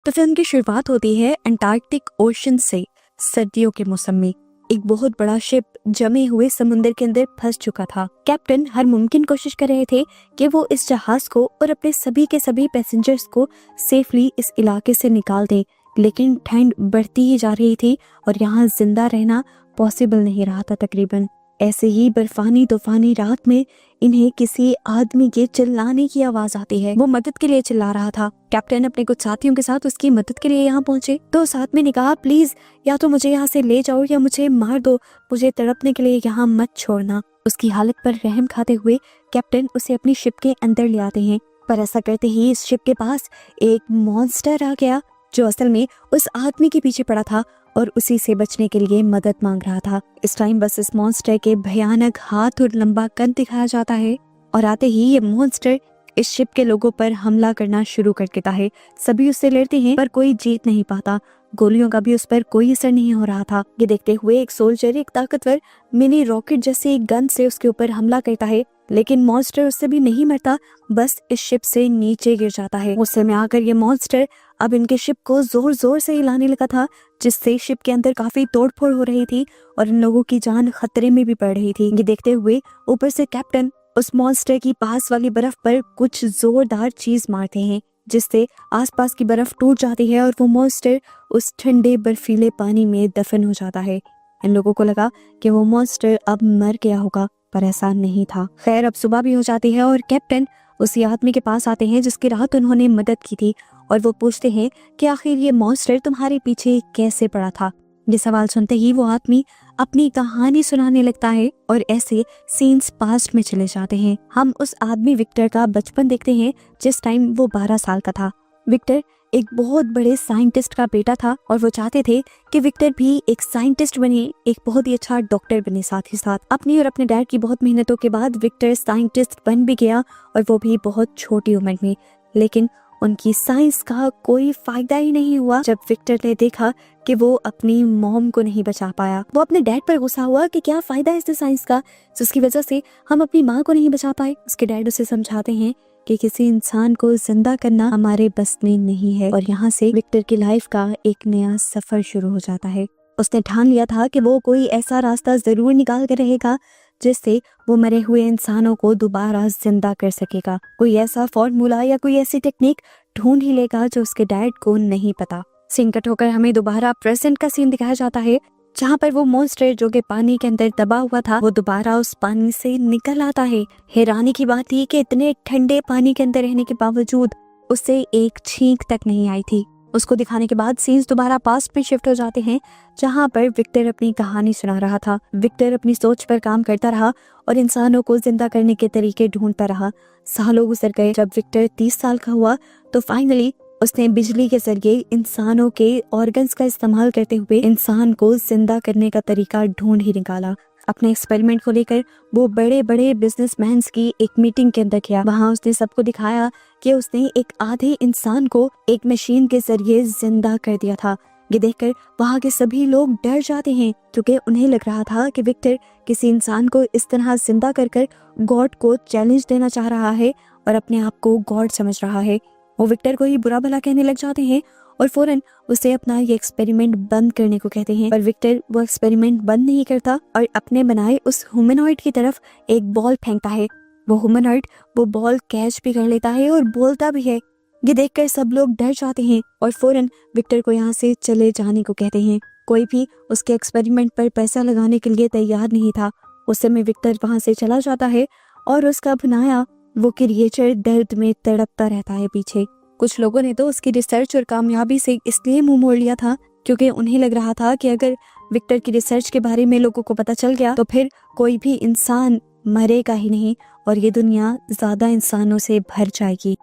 तो फिल्म की शुरुआत होती है अंटार्कटिक ओशन से। सर्दियों के मौसम में एक बहुत बड़ा शिप जमे हुए समुद्र के अंदर फंस चुका था। कैप्टन हर मुमकिन कोशिश कर रहे थे कि वो इस जहाज को और अपने सभी के सभी पैसेंजर्स को सेफली इस इलाके से निकाल दें, लेकिन ठंड बढ़ती ही जा रही थी और यहाँ जिंदा रहना पॉसिबल नहीं रहा था। तकरीबन ऐसे ही बर्फानी तूफानी रात में इन्हें किसी आदमी के चिल्लाने की आवाज आती है। वो मदद के लिए चिल्ला रहा था। कैप्टन अपने कुछ साथियों के साथ उसकी मदद के लिए यहाँ पहुंचे तो उस आदमी ने कहा, प्लीज या तो मुझे यहाँ से ले जाओ या मुझे मार दो, मुझे तड़पने के लिए यहाँ मत छोड़ना। उसकी हालत पर रहम खाते हुए कैप्टन उसे अपनी शिप के अंदर ले आते हैं, पर ऐसा करते ही इस शिप के पास एक मॉन्स्टर आ गया जो असल में उस आदमी के पीछे पड़ा था और उसी से बचने के लिए मदद मांग रहा था। इस टाइम बस इस मॉन्स्टर के भयानक हाथ और लंबा कद दिखाया जाता है और आते ही ये मॉन्स्टर इस शिप के लोगों पर हमला करना शुरू कर देता है। सभी उससे लड़ते हैं पर कोई जीत नहीं पाता। गोलियों का भी उस पर कोई असर नहीं हो रहा था। ये देखते हुए एक सोल्जर एक ताकतवर मिनी रॉकेट जैसे एक गन से उसके ऊपर हमला करता है, लेकिन मॉन्स्टर उससे भी नहीं मरता, बस इस शिप से नीचे गिर जाता है। उस समय आकर ये मॉन्स्टर अब इनके शिप को जोर जोर से हिलाने लगा था, जिससे शिप के अंदर काफी तोड़फोड़ हो रही थी और इन लोगों की जान खतरे में भी पड़ रही थी। ये देखते हुए ऊपर से कैप्टन उस मॉन्स्टर की पास वाली बर्फ पर कुछ जोरदार चीज मारते हैं, जिससे आसपास की बर्फ टूट जाती है और वो मॉन्स्टर उस ठंडे बर्फीले पानी में दफन हो जाता है। इन लोगों को लगा कि वो मॉन्स्टर अब मर गया होगा, पर ऐसा नहीं था। खैर अब सुबह भी हो जाती है और कैप्टन उसी आदमी के पास आते हैं जिसकी रात उन्होंने मदद की थी और वो पूछते हैं कि आखिर ये मॉन्स्टर तुम्हारे पीछे कैसे पड़ा था। ये सवाल सुनते ही वो आदमी अपनी कहानी सुनाने लगता है और ऐसे सीन्स पास्ट में चले जाते हैं। हम उस आदमी विक्टर का बचपन देखते हैं जिस टाइम वो 12 साल का था। विक्टर एक बहुत बड़े साइंटिस्ट का बेटा था और वो चाहते थे कि विक्टर भी एक साइंटिस्ट बने, एक बहुत ही अच्छा डॉक्टर बने। साथ ही साथ अपनी और अपने डैड की बहुत मेहनतों के बाद विक्टर साइंटिस्ट बन भी गया और वो भी बहुत छोटी उम्र में। लेकिन उनकी साइंस का कोई फायदा ही नहीं हुआ जब विक्टर ने देखा कि वो अपनी मॉम को नहीं बचा पाया। वो अपने डैड पर गुस्सा हुआ कि क्या फायदा है इस साइंस का, जिसकी वजह से हम अपनी माँ को नहीं बचा पाए। उसके डैड उसे समझाते हैं कि किसी इंसान को जिंदा करना हमारे बस में नहीं है और यहाँ से विक्टर की लाइफ का एक नया सफर शुरू हो जाता है। उसने ठान लिया था कि वो कोई ऐसा रास्ता जरूर निकाल कर रहेगा जिससे वो मरे हुए इंसानों को दोबारा जिंदा कर सकेगा। कोई ऐसा फॉर्मूला या कोई ऐसी टेक्निक ढूंढ ही लेगा जो उसके डैड को नहीं पता। सीन कट होकर हमें दोबारा प्रेजेंट का सीन दिखाया जाता है, जहाँ पर वो मॉन्स्टर जो कि पानी के अंदर दबा हुआ था वो दोबारा उस पानी से निकल आता है। हैरानी की बात थी कि इतने ठंडे पानी के अंदर रहने के बावजूद उससे एक छींक तक नहीं आई थी। उसको दिखाने के बाद सीन्स दोबारा पास्ट में शिफ्ट हो जाते हैं, जहाँ पर विक्टर अपनी कहानी सुना रहा था। विक्टर अपनी सोच पर काम करता रहा और इंसानों को जिंदा करने के तरीके ढूंढता रहा। सालों गुजर गए। जब विक्टर 30 साल का हुआ तो फाइनली उसने बिजली के जरिए इंसानों के ऑर्गन्स का इस्तेमाल करते हुए इंसान को जिंदा करने का तरीका ढूंढ ही निकाला। अपने एक्सपेरिमेंट को लेकर वो बड़े बड़े बिजनेसमैन की एक मीटिंग के अंदर गया। वहाँ उसने सबको दिखाया कि उसने एक आधे इंसान को एक मशीन के जरिए जिंदा कर दिया था। ये देखकर वहाँ के सभी लोग डर जाते हैं क्योंकि उन्हें लग रहा था कि विक्टर किसी इंसान को इस तरह जिंदा कर गॉड को चैलेंज देना चाह रहा है और अपने आप को गॉड समझ रहा है। वो विक्टर को ही बुरा भला कहने लग जाते हैं और फौरन उसे अपना ये एक्सपेरिमेंट बंद करने को कहते हैं, पर विक्टर वो एक्सपेरिमेंट बंद नहीं करता और अपने बनाए उस ह्यूमनॉइड की तरफ एक बॉल फेंकता है। वो ह्यूमनॉइड वो बॉल कैच भी कर लेता है और बोलता भी है। ये देखकर सब लोग डर जाते हैं और फौरन विक्टर को यहाँ से चले जाने को कहते हैं। कोई भी उसके एक्सपेरिमेंट पर पैसा लगाने के लिए तैयार नहीं था। उस समय विक्टर वहाँ से चला जाता है और उसका बनाया वो क्रिएचर दर्द में तड़पता रहता है पीछे। कुछ लोगों ने तो उसकी रिसर्च और कामयाबी से इसलिए मुंह मोड़ लिया था क्योंकि उन्हें लग रहा था कि अगर विक्टर की रिसर्च के बारे में लोगों को पता चल गया तो फिर कोई भी इंसान मरेगा ही नहीं और ये दुनिया ज्यादा इंसानों से भर जाएगी।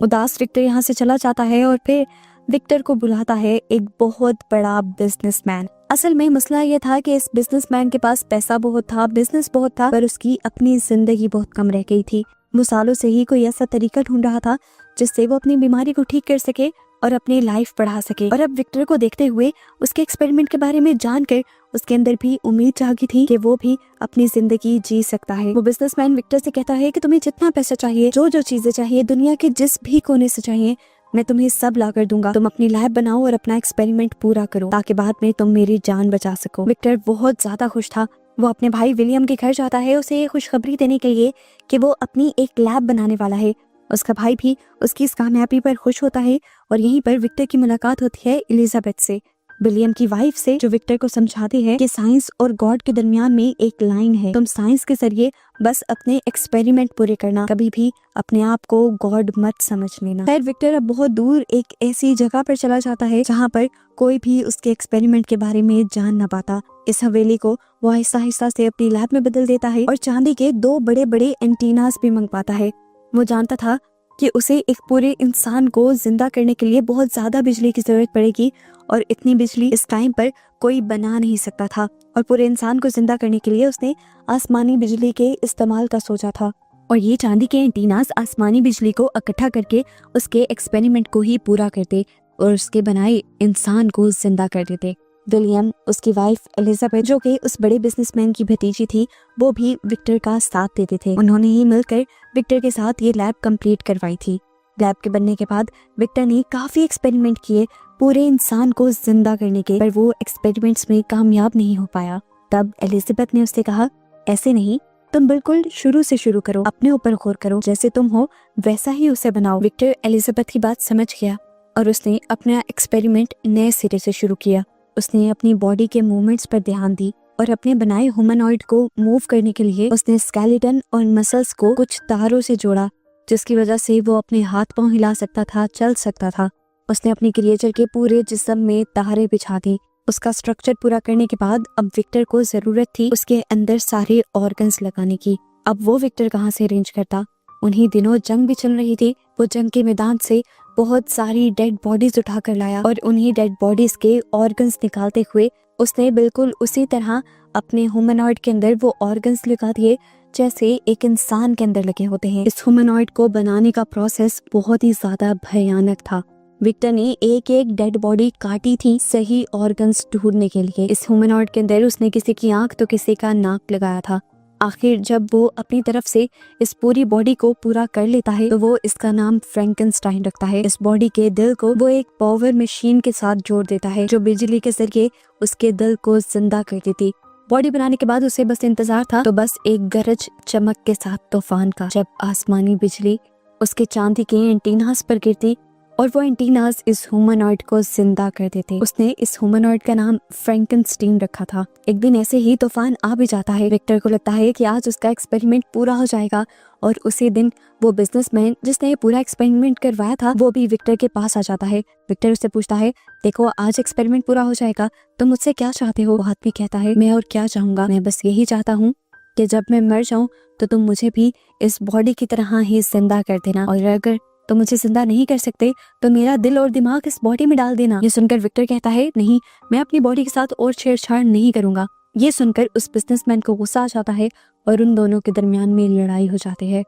उदास विक्टर यहाँ से चला जाता है और फिर विक्टर को बुलाता है एक बहुत बड़ा बिजनेसमैन। असल में मसला ये था कि इस बिजनेसमैन के पास पैसा बहुत था, बिजनेस बहुत था, पर उसकी अपनी जिंदगी बहुत कम रह गई थी। वो सालों से ही कोई ऐसा तरीका ढूंढ रहा था जिससे वो अपनी बीमारी को ठीक कर सके और अपनी लाइफ बढ़ा सके। और अब विक्टर को देखते हुए उसके एक्सपेरिमेंट के बारे में जानकर उसके अंदर भी उम्मीद जागी थी कि वो भी अपनी जिंदगी जी सकता है। वो बिजनेसमैन विक्टर से कहता है कि तुम्हें जितना पैसा चाहिए, जो जो चीजें चाहिए, दुनिया के जिस भी कोने से चाहिए, मैं तुम्हें सब ला कर दूंगा, तुम अपनी लैब बनाओ और अपना एक्सपेरिमेंट पूरा करो ताकि बाद में तुम मेरी जान बचा सको। विक्टर बहुत ज्यादा खुश था। वो अपने भाई विलियम के घर जाता है उसे ये खुशखबरी देने के लिए कि वो अपनी एक लैब बनाने वाला है। उसका भाई भी उसकी इस कामयाबी पर खुश होता है और यहीं पर विक्टर की मुलाकात होती है एलिजाबेथ से, विलियम की वाइफ से, जो विक्टर को समझाती है कि साइंस और गॉड के दरमियान में एक लाइन है, तुम साइंस के जरिए बस अपने एक्सपेरिमेंट पूरे करना, कभी भी अपने आप को गॉड मत समझ लेना। खैर विक्टर अब बहुत दूर एक ऐसी जगह पर चला जाता है जहाँ पर कोई भी उसके एक्सपेरिमेंट के बारे में जान न पाता। इस हवेली को वो आहिस्ता आहिस्ता से अपनी लैब में बदल देता है और चांदी के 2 बड़े बड़े एंटीनास भी मंगवाता है। वो जानता था कि उसे एक पूरे इंसान को जिंदा करने के लिए बहुत ज्यादा बिजली की जरूरत पड़ेगी और इतनी बिजली इस टाइम पर कोई बना नहीं सकता था, और पूरे इंसान को जिंदा करने के लिए उसने आसमानी बिजली के इस्तेमाल का सोचा था। और ये चांदी के एंटीनास आसमानी बिजली को इकट्ठा करके उसके एक्सपेरिमेंट को ही पूरा करते और उसके बनाए इंसान को जिंदा कर देते। विलियम, उसकी वाइफ एलिजाबेथ, जो कि उस बड़े बिजनेसमैन की भतीजी थी, वो भी विक्टर का साथ देते थे। उन्होंने ही मिलकर विक्टर के साथ ये लैब कंप्लीट करवाई थी। लैब के बनने के बाद विक्टर ने काफी एक्सपेरिमेंट किए पूरे इंसान को जिंदा करने के, पर वो एक्सपेरिमेंट्स में कामयाब नहीं हो पाया। तब एलिजाबेथ ने उससे कहा, ऐसे नहीं, तुम बिल्कुल शुरू से शुरू करो, अपने ऊपर गौर करो, जैसे तुम हो वैसा ही उसे बनाओ। विक्टर एलिजाबेथ की बात समझ गया और उसने अपना एक्सपेरिमेंट नए सिरे से शुरू किया। उसने अपनी बॉडी के मूवमेंट्स पर ध्यान दी और अपने बनाए ह्यूमनॉइड को मूव करने के लिए उसने स्केलेटन और मसल्स को कुछ तारों से जोड़ा, जिसकी वजह से वो अपने हाथ पांव हिला सकता था, चल सकता था। उसने अपने क्रिएचर के पूरे जिस्म में तारे बिछा दी। उसका स्ट्रक्चर पूरा करने के बाद अब विक्टर को जरूरत थी उसके अंदर सारे ऑर्गन्स लगाने की। अब वो विक्टर कहाँ से अरेंज करता? उन्हीं दिनों जंग भी चल रही थी। वो जंग के मैदान से बहुत सारी डेड बॉडीज उठा कर लाया और उन्हीं डेड बॉडीज के ऑर्गन्स निकालते हुए उसने बिल्कुल उसी तरह अपने ह्यूमनॉइड के अंदर वो ऑर्गन्स लगा दिए जैसे एक इंसान के अंदर लगे होते हैं। इस ह्यूमनॉइड को बनाने का प्रोसेस बहुत ही ज्यादा भयानक था। विक्टर ने एक एक डेड बॉडी काटी थी सही ऑर्गन्स ढूंढने के लिए। इस ह्यूमनॉइड के अंदर उसने किसी की आंख तो किसी का नाक लगाया था। आखिर जब वो अपनी तरफ से इस पूरी बॉडी को पूरा कर लेता है तो वो इसका नाम फ्रैंकेनस्टाइन रखता है। इस बॉडी के दिल को वो एक पावर मशीन के साथ जोड़ देता है जो बिजली के जरिए उसके दिल को जिंदा कर देती। बॉडी बनाने के बाद उसे बस इंतजार था तो बस एक गरज चमक के साथ तूफान का, जब आसमानी बिजली उसके चांदी के एंटीनास पर गिरती और वो एंटीनास इस ह्यूमनॉइड को जिंदा कर देते। उसने इस ह्यूमनॉइड का नाम फ्रैंकेनस्टाइन रखा था। एक दिन ऐसे ही तूफान आ भी जाता है। विक्टर को लगता है कि आज उसका एक्सपेरिमेंट पूरा हो जाएगा और उसी दिन वो बिजनेसमैन जिसने ये पूरा एक्सपेरिमेंट करवाया था वो भी विक्टर के पास आ जाता है। विक्टर उससे पूछता है, देखो आज एक्सपेरिमेंट पूरा हो जाएगा, तुम मुझसे क्या चाहते हो? वो आदमी कहता है, मैं और क्या चाहूंगा, मैं बस यही चाहता हूँ कि जब मैं मर जाऊं तो तुम मुझे भी इस बॉडी की तरह ही जिंदा कर देना, और अगर तो मुझे जिंदा नहीं कर सकते तो मेरा दिल और दिमाग इस बॉडी में डाल देना। ये सुनकर विक्टर कहता है, नहीं, मैं अपनी बॉडी के साथ और छेड़छाड़ नहीं करूंगा। ये सुनकर उस बिजनेसमैन को गुस्सा आ जाता है और उन दोनों के दरमियान में लड़ाई हो जाती है।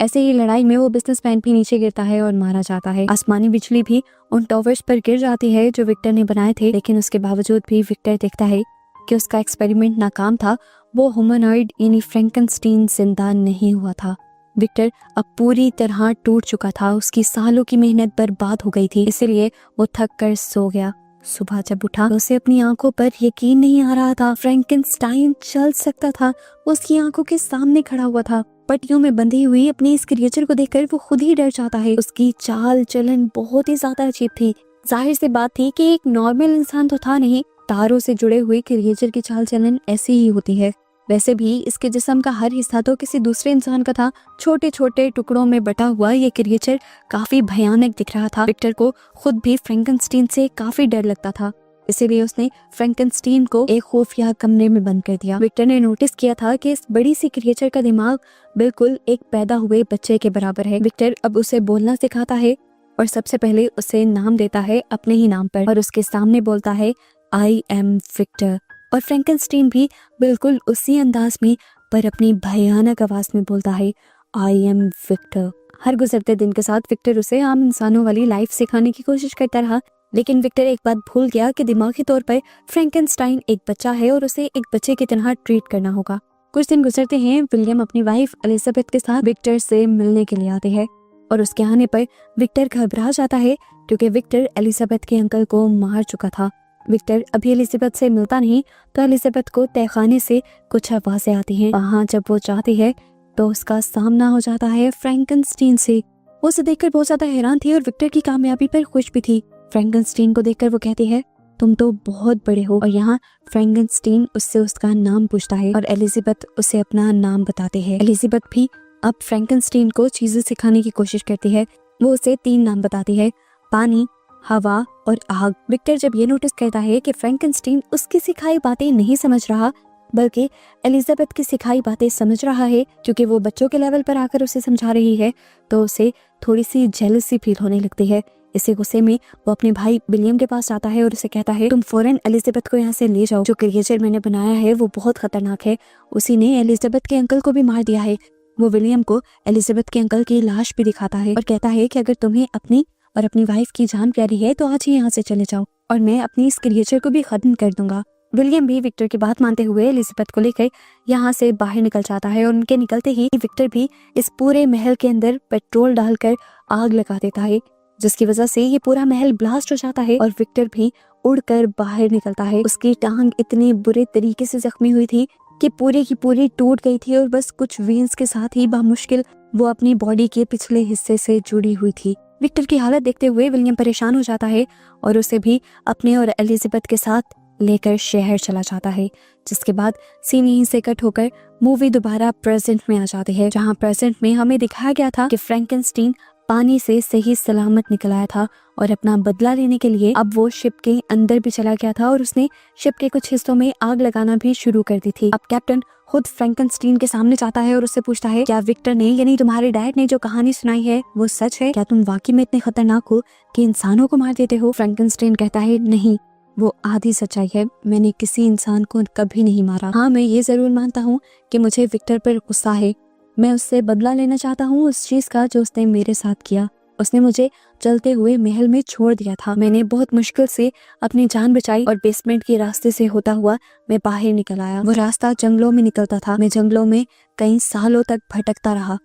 ऐसे ही लड़ाई में वो बिजनेसमैन भी नीचे गिरता है और मारा जाता है। आसमानी बिजली भी उन टॉवर्स पर गिर जाती है जो विक्टर ने बनाए थे, लेकिन उसके बावजूद भी विक्टर देखता है कि उसका एक्सपेरिमेंट नाकाम था। वो ह्यूमनॉइड यानी फ्रैंकेनस्टाइन जिंदा नहीं हुआ था। विक्टर अब पूरी तरह टूट चुका था। उसकी सालों की मेहनत बर्बाद हो गई थी, इसलिए वो थक कर सो गया। सुबह जब उठा तो उसे अपनी आंखों पर यकीन नहीं आ रहा था। फ्रैंकेनस्टाइन चल सकता था, उसकी आंखों के सामने खड़ा हुआ था। पट्टियों में बंधी हुई अपने इस क्रिएचर को देखकर वो खुद ही डर जाता है। उसकी चाल चलन बहुत ही ज्यादा अजीब थी। जाहिर सी बात थी कि एक नॉर्मल इंसान तो था नहीं। तारों से जुड़े हुए क्रिएचर की चाल चलन ऐसी ही होती है। वैसे भी इसके जिस्म का हर हिस्सा तो किसी दूसरे इंसान का था। छोटे छोटे टुकड़ों में बटा हुआ ये क्रिएचर काफी भयानक दिख रहा था। विक्टर को खुद भी फ्रैंकेनस्टाइन से काफी डर लगता था, इसीलिए उसने फ्रैंकेनस्टाइन को एक खुफिया कमरे में बंद कर दिया। विक्टर ने नोटिस किया था कि इस बड़ी सी क्रिएचर का दिमाग बिल्कुल एक पैदा हुए बच्चे के बराबर है। विक्टर अब उसे बोलना सिखाता है और सबसे पहले उसे नाम देता है अपने ही नाम पर और उसके सामने बोलता है, आई एम विक्टर। और फ्रैंकेनस्टाइन भी बिल्कुल उसी अंदाज में पर अपनी भयानक आवाज में बोलता है, आई एम विक्टर। हर गुजरते दिन के साथ विक्टर उसे आम इंसानों वाली लाइफ सिखाने की कोशिश करता रहा, लेकिन विक्टर एक बात भूल गया कि दिमागी तौर पर फ्रैंकेनस्टाइन एक बच्चा है और उसे एक बच्चे की तरह ट्रीट करना होगा। कुछ दिन गुजरते हैं। विलियम अपनी वाइफ एलिजाबेथ के साथ विक्टर से मिलने के लिए आते हैं। और उसके आने पर विक्टर घबरा जाता है क्योंकि विक्टर एलिजाबेथ के अंकल को मार चुका था। विक्टर अभी एलिजाबेथ से मिलता नहीं तो एलिजाबेथ को तहखाने से कुछ आवाजें आती हैं। वहाँ जब वो जाती है तो उसका सामना हो जाता है फ्रैंकनस्टीन से। वो उसे देखकर बहुत ज्यादा हैरान थी और विक्टर की कामयाबी पर खुश भी थी। फ्रैंकनस्टीन को देखकर वो कहती है, तुम तो बहुत बड़े हो। और यहाँ फ्रैंकनस्टीन उससे उसका नाम पूछता है और एलिजाबेथ उसे अपना नाम बताती है। एलिजाबेथ भी अब फ्रैंकनस्टीन को चीजें सिखाने की कोशिश करती है। वो उसे 3 नाम बताती है, पानी, हवा और आग। विक्टर जब ये नोटिस करता है कि फ्रैंकनस्टीन उसकी सिखाई बातें नहीं समझ रहा बल्कि एलिजाबेथ की सिखाई बातें समझ रहा है क्योंकि वो बच्चों के लेवल पर आकर उसे समझा रही है, तो उसे थोड़ी सी जेलसी फील होने लगती है। इसी गुस्से में वो अपने भाई विलियम के पास जाता है और उसे कहता है, तुम फौरन एलिजाबेथ को यहाँ से ले जाओ। जो क्रिएचर मैंने बनाया है वो बहुत खतरनाक है। उसी ने एलिजाबेथ के अंकल को भी मार दिया है। वो विलियम को एलिजाबेथ के अंकल की लाश भी दिखाता है और कहता है कि अगर तुम्हें अपनी और अपनी वाइफ की जान प्यारी है तो आज ही यहाँ से चले जाओ और मैं अपनी इस क्रिएचर को भी खत्म कर दूंगा। विलियम भी विक्टर की बात मानते हुए एलिजाबेथ को लेकर यहाँ से बाहर निकल जाता है और उनके निकलते ही विक्टर भी इस पूरे महल के अंदर पेट्रोल डालकर आग लगा देता है, जिसकी वजह से ये पूरा महल ब्लास्ट हो जाता है और विक्टर भी उड़कर बाहर निकलता है। उसकी टांग इतनी बुरे तरीके से जख्मी हुई थी कि पूरी की पूरी टूट गई थी और बस कुछ वेन्स के साथ ही बामुश्किल वो अपनी बॉडी के पिछले हिस्से से जुड़ी हुई थी। विक्टर की हालत देखते हुए विलियम परेशान हो जाता है और उसे भी अपने और एलिजाबेथ के साथ लेकर शहर चला जाता है। जिसके बाद सीन यहीं से कट होकर मूवी दोबारा प्रेजेंट में आ जाती है, जहां प्रेजेंट में हमें दिखाया गया था कि फ्रैंकनस्टीन पानी से सही सलामत निकल आया था और अपना बदला लेने के लिए अब वो शिप के अंदर भी चला गया था और उसने शिप के कुछ हिस्सों में आग लगाना भी शुरू कर दी थी। अब कैप्टन खुद फ्रैंकनस्टीन के सामने जाता है और उससे पूछता है, क्या विक्टर ने यानी तुम्हारे डैड ने जो कहानी सुनाई है वो सच है? क्या तुम वाकई में इतने खतरनाक हो कि इंसानों को मार देते हो? फ्रैंकनस्टीन कहता है, नहीं, वो आधी सच्चाई है। मैंने किसी इंसान को कभी नहीं मारा। हाँ, मैं ये जरूर मानता हूँ कि मुझे विक्टर पर गुस्सा है। मैं उससे बदला लेना चाहता हूँ उस चीज का जो उसने मेरे साथ किया। उसने मुझे चलते हुए महल में छोड़ दिया था। मैंने बहुत मुश्किल से अपनी जान बचाई और बेसमेंट के रास्ते से होता हुआ मैं बाहर निकल आया। वो रास्ता जंगलों में निकलता था। मैं जंगलों में कई सालों तक भटकता रहा।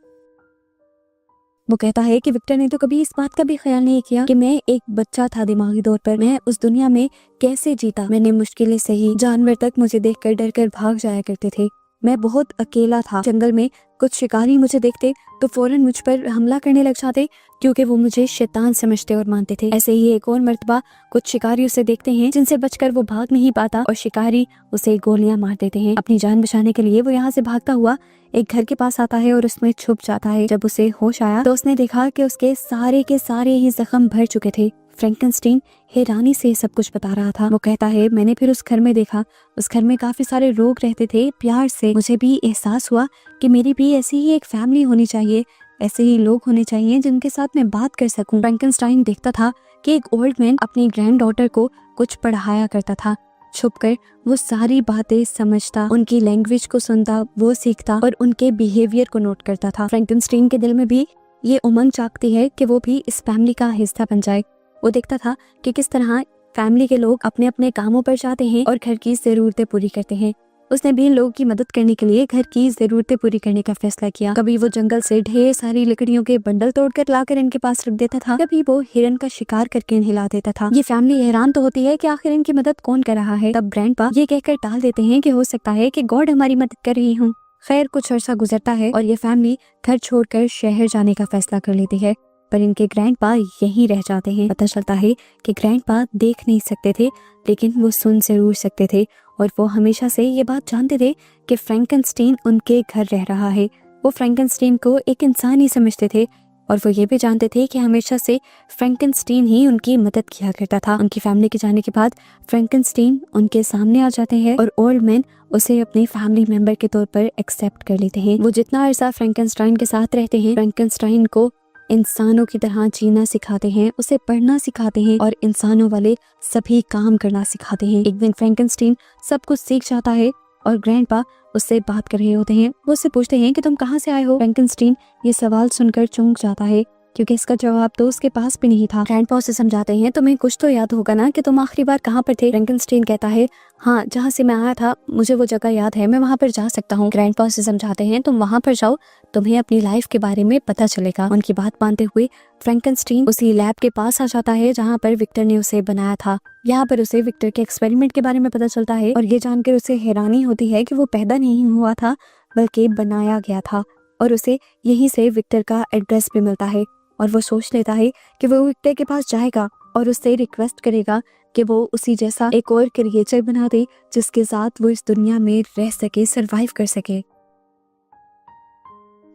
वो कहता है कि विक्टर ने तो कभी इस बात का भी ख्याल नहीं किया कि मैं एक बच्चा था दिमागी तौर पर। मैं उस दुनिया में कैसे जीता। मैंने मुश्किलें सही। जानवर तक मुझे देखकर डर कर भाग जाया करते थे। मैं बहुत अकेला था। जंगल में कुछ शिकारी मुझे देखते तो फौरन मुझ पर हमला करने लग जाते क्योंकि वो मुझे शैतान समझते और मानते थे। ऐसे ही एक और मर्तबा कुछ शिकारी उसे देखते हैं जिनसे बचकर वो भाग नहीं पाता और शिकारी उसे गोलियां मार देते हैं। अपनी जान बचाने के लिए वो यहाँ से भागता हुआ एक घर के पास आता है और उसमें छुप जाता है। जब उसे होश आया तो उसने देखा कि उसके सारे के सारे ही जख्म भर चुके थे। फ्रैंकनस्टीन हैरानी से सब कुछ बता रहा था। वो कहता है, मैंने फिर उस घर में देखा। उस घर में काफी सारे लोग रहते थे प्यार से। मुझे भी एहसास हुआ कि मेरी भी ऐसी ही एक फैमिली होनी चाहिए, ऐसे ही लोग होने चाहिए जिनके साथ मैं बात कर सकूं। फ्रैंकनस्टाइन देखता था कि एक ओल्ड मैन अपनी ग्रैंड डॉटर को कुछ पढ़ाया करता था। छुपकर वो सारी बातें समझता, उनकी लैंग्वेज को सुनता, वो सीखता और उनके बिहेवियर को नोट करता था। फ्रैंकनस्टाइन के दिल में भी ये उमंग जागती है कि वो भी इस फैमिली का हिस्सा बन जाए। वो देखता था कि किस तरह फैमिली के लोग अपने अपने कामों पर जाते हैं और घर की जरूरतें पूरी करते हैं। उसने भी लोगों की मदद करने के लिए घर की जरूरतें पूरी करने का फैसला किया। कभी वो जंगल से ढेर सारी लकड़ियों के बंडल तोड़कर लाकर इनके पास रख देता था, कभी वो हिरन का शिकार करके इन्हें ला देता था। ये फैमिली हैरान तो होती है कि आखिर इनकी मदद कौन कर रहा है। तब ग्रैंडपा ये कहकर टाल देते हैं कि हो सकता है कि गॉड हमारी मदद कर रही हूँ। खैर, कुछ अर्सा गुजरता है और ये फैमिली घर छोड़कर शहर जाने का फैसला कर लेती है, पर इनके ग्रैंडपा यहीं रह जाते हैं। पता चलता है कि ग्रैंडपा देख नहीं सकते थे लेकिन वो सुन जरूर सकते थे और वो हमेशा से ये बात जानते थे कि फ्रैंकनस्टीन उनके घर रह रहा है। वो फ्रैंकनस्टीन को एक इंसान ही समझते थे और वो ये भी जानते थे कि हमेशा से फ्रैंकनस्टीन ही उनकी मदद किया करता था। उनकी फैमिली के जाने के बाद फ्रैंकनस्टीन उनके सामने आ जाते हैं और ओल्ड मैन उसे अपने फैमिली मेंबर के तौर पर एक्सेप्ट कर लेते हैं। वो जितना अरसा फ्रैंकनस्टाइन के साथ रहते हैं, फ्रैंकनस्टाइन को इंसानों की तरह जीना सिखाते हैं, उसे पढ़ना सिखाते हैं और इंसानों वाले सभी काम करना सिखाते हैं। एक दिन फ्रैंकनस्टीन सब कुछ सीख जाता है और ग्रैंडपा उससे बात कर रहे होते हैं। वो उससे पूछते हैं कि तुम कहाँ से आए हो। फ्रैंकनस्टीन ये सवाल सुनकर चौंक जाता है क्योंकि इसका जवाब तो उसके पास भी नहीं था। ग्रैंडपा उसे समझाते हैं, तुम्हें कुछ तो याद होगा ना कि तुम आखिरी बार कहाँ पर थे। फ्रैंकनस्टीन कहता है, हाँ, जहाँ से मैं आया था मुझे वो जगह याद है, मैं वहाँ पर जा सकता हूँ। ग्रैंडपा उसे समझाते हैं, तुम वहाँ पर जाओ, तुम्हें अपनी लाइफ के बारे में पता चलेगा। उनकी बात मानते हुए फ्रैंकनस्टीन उसी लैब के पास आ जाता है जहाँ पर विक्टर ने उसे बनाया था। यहाँ पर उसे विक्टर के एक्सपेरिमेंट के बारे में पता चलता है और ये जानकर उसे हैरानी होती है कि वो पैदा नहीं हुआ था बल्कि बनाया गया था। और उसे यहीं से विक्टर का एड्रेस भी मिलता है और वो सोच लेता है कि वो विक्टर के पास जाएगा और उससे रिक्वेस्ट करेगा कि वो उसी जैसा एक और क्रिएचर बना दे जिसके साथ वो इस दुनिया में रह सके, सरवाइव कर सके।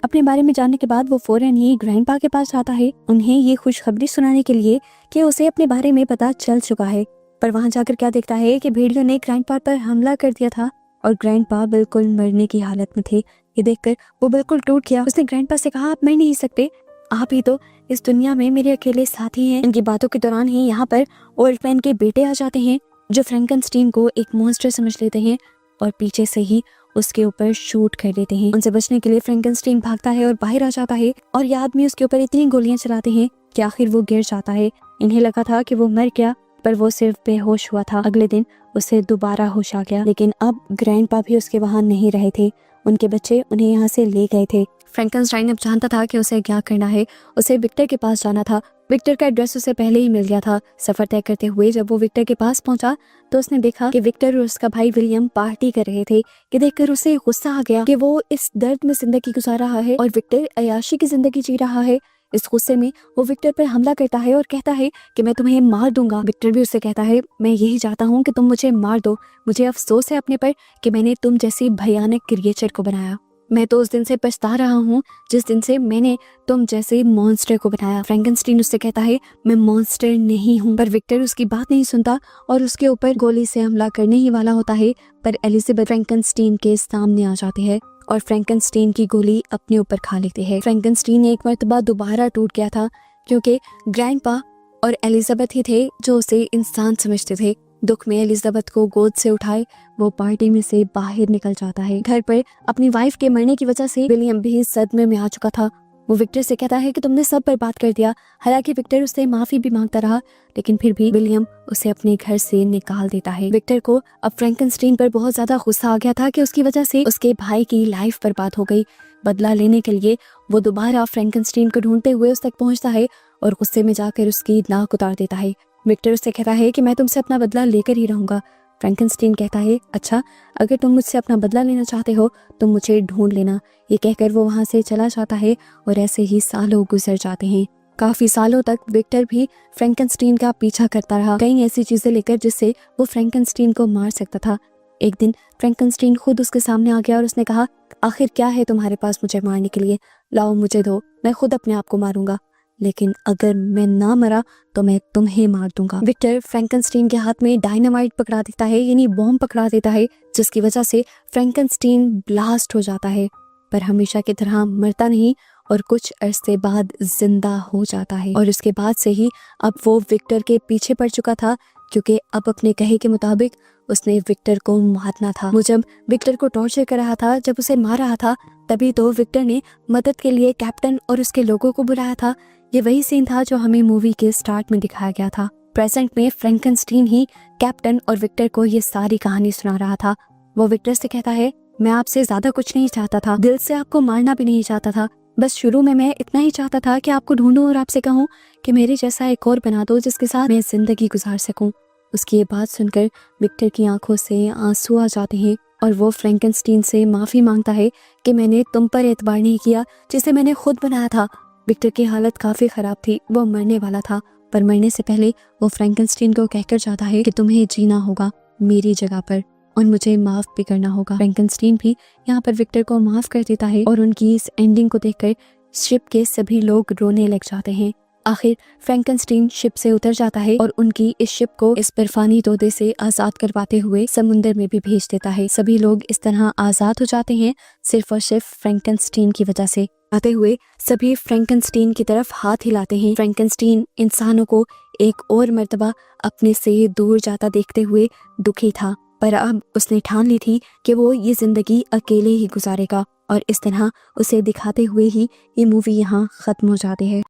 अपने बारे में जानने के बाद वो फौरन ही ग्रैंडपा के पास आता है उन्हें ये खुशखबरी सुनाने के लिए कि उसे अपने बारे में पता चल चुका है। पर वहां जाकर क्या देखता है कि भेड़ियों ने ग्रैंडपा पर हमला कर दिया था और ग्रैंडपा बिल्कुल मरने की हालत में थे। ये देखकर वो बिल्कुल टूट गया। उसने ग्रैंडपा से कहा, आप मर नहीं सकते, आप ही तो इस दुनिया में मेरे अकेले साथी हैं। इनकी बातों के दौरान ही यहाँ पर ओल्ड मैन के बेटे आ जाते हैं जो फ्रैंकनस्टीन को एक मॉन्स्टर समझ लेते हैं और पीछे से ही उसके ऊपर शूट कर देते हैं। उनसे बचने के लिए फ्रैंकनस्टीन भागता है और बाहर आ जाता है और ये आदमी उसके ऊपर इतनी गोलियां चलाते हैं कि आखिर वो गिर जाता है। इन्हें लगा था कि वो मर गया, पर वो सिर्फ बेहोश हुआ था। अगले दिन उसे दोबारा होश आ गया, लेकिन अब ग्रैंडपा भी उसके वहां नहीं रहे थे। उनके बच्चे उन्हें यहाँ से ले गए थे। फ्रैंकनस्टाइन अब जानता था कि उसे क्या करना है। उसे विक्टर के पास जाना था। विक्टर का एड्रेस उसे पहले ही मिल गया था। सफर तय करते हुए जब वो विक्टर के पास पहुंचा तो उसने देखा कि विक्टर और उसका भाई विलियम पार्टी कर रहे थे। ये देखकर उसे गुस्सा आ गया कि वो इस दर्द में जिंदगी गुजार रहा है और विक्टर अय्याशी की जिंदगी जी रहा है। इस गुस्से में वो विक्टर पर हमला करता है और कहता है कि मैं तुम्हें मार दूंगा। विक्टर भी उससे कहता है, मैं यही चाहता हूँ कि तुम मुझे मार दो। मुझे अफसोस है अपने पर कि मैंने तुम जैसी भयानक क्रिएचर को बनाया। मैं तो उस दिन से पछता रहा हूँ जिस दिन से मैंने तुम जैसे मॉन्स्टर को बनाया। फ्रैंकनस्टीन उससे कहता है, मैं मॉन्स्टर नहीं हूँ। पर विक्टर उसकी बात नहीं सुनता और उसके ऊपर गोली से हमला करने ही वाला होता है। पर एलिजाबेथ फ्रैंकनस्टीन के सामने आ जाती है और फ्रैंकनस्टीन की गोली अपने ऊपर खा लेती है। फ्रैंकनस्टीन एक मर्तबा दोबारा टूट गया था क्योंकि ग्रैंडपा और एलिजाबेथ ही थे जो उसे इंसान समझते थे। दुख में एलिजाबेथ को गोद से उठाए वो पार्टी में से बाहर निकल जाता है। घर पर अपनी वाइफ के मरने की वजह से विलियम भी सदमे में आ चुका था। वो विक्टर से कहता है कि तुमने सब बर्बाद कर दिया। हालांकि विक्टर उससे माफी भी मांगता रहा, लेकिन फिर भी विलियम उसे अपने घर से निकाल देता है। विक्टर को अब फ्रैंकनस्टीन पर बहुत ज्यादा गुस्सा आ गया था कि उसकी वजह से उसके भाई की लाइफ बर्बाद हो गई। बदला लेने के लिए वो दोबारा फ्रैंकनस्टीन को ढूंढते हुए उस तक पहुंचता है और गुस्से में जाकर उसकी नाक उतार देता है। विक्टर उससे कहता है कि मैं तुमसे अपना बदला लेकर ही रहूंगा। फ्रैंकनस्टीन कहता है, अच्छा, अगर तुम मुझसे अपना बदला लेना चाहते हो तो मुझे ढूंढ लेना। ये कहकर वो वहां से चला जाता है और ऐसे ही सालों गुजर जाते हैं। काफी सालों तक विक्टर भी फ्रैंकनस्टीन का पीछा करता रहा, कई ऐसी चीजें लेकर जिससे वो फ्रैंकनस्टीन को मार सकता था। एक दिन फ्रैंकनस्टीन खुद उसके सामने आ गया और उसने कहा, आखिर क्या है तुम्हारे पास मुझे मारने के लिए? लाओ मुझे दो, मैं खुद अपने आप को मारूंगा, लेकिन अगर मैं ना मरा तो मैं तुम्हें मार दूंगा। विक्टर फ्रैंकनस्टीन के हाथ में डायनामाइट पकड़ा देता है, यानी बॉम्ब पकड़ा देता है, जिसकी वजह से फ्रैंकनस्टीन ब्लास्ट हो जाता है, पर हमेशा की तरह मरता नहीं और कुछ अरसे बाद जिंदा हो जाता है। और उसके बाद से ही अब वो विक्टर के पीछे पड़ चुका था, क्योंकि अब अपने कहे के मुताबिक उसने विक्टर को मारना था। वो जब विक्टर को टॉर्चर कर रहा था, जब उसे मार रहा था, तभी तो विक्टर ने मदद के लिए कैप्टन और उसके लोगों को बुलाया था। ये वही सीन था जो हमें मूवी के स्टार्ट में दिखाया गया था। प्रेजेंट में फ्रैंकनस्टीन ही कैप्टन और विक्टर को ये सारी कहानी सुना रहा था। वो विक्टर से कहता है, मैं आपसे ज्यादा कुछ नहीं चाहता था, दिल से आपको मारना भी नहीं चाहता था, बस शुरू में मैं इतना ही चाहता था कि आपको ढूंढूं और आपसे कहूं कि मेरे जैसा एक और बना दो जिसके साथ मैं जिंदगी गुजार सकूं। उसकी ये बात सुनकर विक्टर की आंखों से आंसू आ जाते हैं और वो फ्रैंकनस्टीन से माफी मांगता है कि मैंने तुम पर एतबार नहीं किया जिसे मैंने खुद बनाया था। विक्टर की हालत काफी खराब थी, वो मरने वाला था, पर मरने से पहले वो फ्रैंकनस्टीन को कहकर जाता है कि तुम्हें जीना होगा मेरी जगह पर और मुझे माफ भी करना होगा। फ्रैंकनस्टीन भी यहाँ पर विक्टर को माफ कर देता है और उनकी इस एंडिंग को देखकर शिप के सभी लोग रोने लग जाते हैं। आखिर फ्रैंकनस्टीन शिप से उतर जाता है और उनकी इस शिप को इस बर्फानी तोदे से आजाद करवाते हुए समुंदर में भी भेज देता है। सभी लोग इस तरह आजाद हो जाते हैं सिर्फ और सिर्फ फ्रैंकनस्टीन की वजह से। आते हुए सभी फ्रैंकनस्टीन की तरफ हाथ हिलाते हैं। फ्रैंकनस्टीन इंसानों को एक और मर्तबा अपने से दूर जाता देखते हुए दुखी था, पर अब उसने ठान ली थी कि वो ये जिंदगी अकेले ही गुजारेगा और इस तरह उसे दिखाते हुए ही ये मूवी यहाँ खत्म हो जाती है।